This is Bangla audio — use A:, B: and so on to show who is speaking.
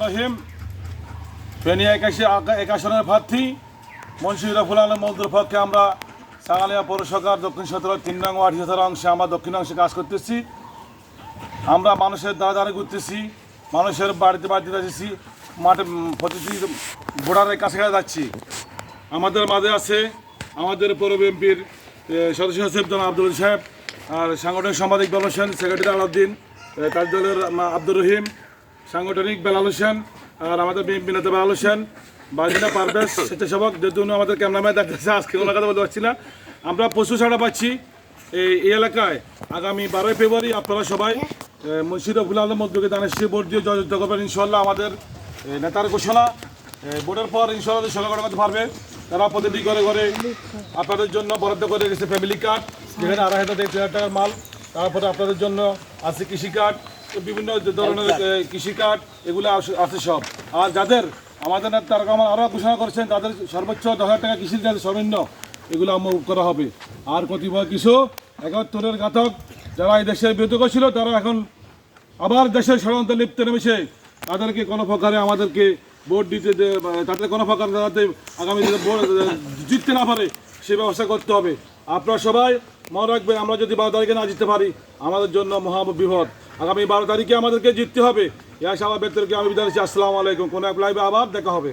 A: রহিম ফেনী এক আসনের প্রার্থী মুন্সি রফুল আলম মজদুর পক্ষে আমরা সাগালিয়া পৌরসভার দক্ষিণ 17 3 নং ওয়ার্ড 17 অংশে আমরা দক্ষিণ অংশে কাজ করতেছি। আমরা মানুষের দ্বারে ঘুরতেছি, মানুষের বাড়িতে যাচ্ছি, মাঠে প্রতিটি ভোটারের কাছে যাচ্ছি। আমাদের মাঝে আছে আমাদের পৌর বিএনপির সদস্য সচিব জনাব আব্দুল সাহেব, আর সাংগঠনিক সম্পাদক বেলাল হোসেন, সেক্রেটারি আলাউদ্দিন, কার্যদলের আব্দুর রহিম, সাংগঠনিক বেলাল হোসেন, আর আমাদের বিএনপি নেতা বেলাল হোসেন, বাজিনা পারভেজ স্বেচ্ছাসেবক, যেহেতু আমাদের ক্যামেরাম্যান দেখতেছে আজকে ওনার কথা বলতে পারছি না। আমরা প্রচুর সাড়া পাচ্ছি এই এলাকায়। আগামী 12 ফেব্রুয়ারি আপনারা সবাই মুন্সি রফুল আলম মজদুরকে দানের শীষে ভোট দিয়ে জয়যুক্ত করবেন ইনশাল্লাহ। আমাদের নেতার ঘোষণা, ভোটের পর ইনশাল্লাহ সরকার করতে পারবে। তারা প্রতিটি ঘরে ঘরে আপনাদের জন্য বরাদ্দ করে রেখেছে ফ্যামিলি কার্ড, যেখানে 2,500 টাকার মাল। তারপরে আপনাদের জন্য আছে কৃষি কার্ড, বিভিন্ন ধরনের কৃষি কার্ড, এগুলো আছে সব। আর যাদের আমাদের তারা আরও ঘোষণা করছেন তাদের সর্বোচ্চ 10,000 টাকা কৃষির কাজ সর্বনিম্ন, এগুলো করা হবে। আর কতিপয় কিছু 71-এর ঘাতক যারা এই দেশের বিরুদ্ধে করছিল, তারা এখন আবার দেশের ষড়যন্ত্রে লিপ্ত নেমেছে। তাদেরকে কোনো প্রকারে আমাদেরকে ভোট দিতে, তাদের কোনো প্রকার যাতে আগামী দিনে ভোট জিততে না পারে সে ব্যবস্থা করতে হবে। আপনারা সবাই মনে রাখবেন, আমরা যদি 12 তারিখে না জিততে পারি আমাদের জন্য মহা বিপদ। আগামী 12 তারিখে আমাদেরকে জিততে হবে। এই আশাবাদ ব্যক্ত রেখে আমি বিদায় নিচ্ছি। আসসালামু আলাইকুম। কোনো এক লাইভে আবার দেখা হবে।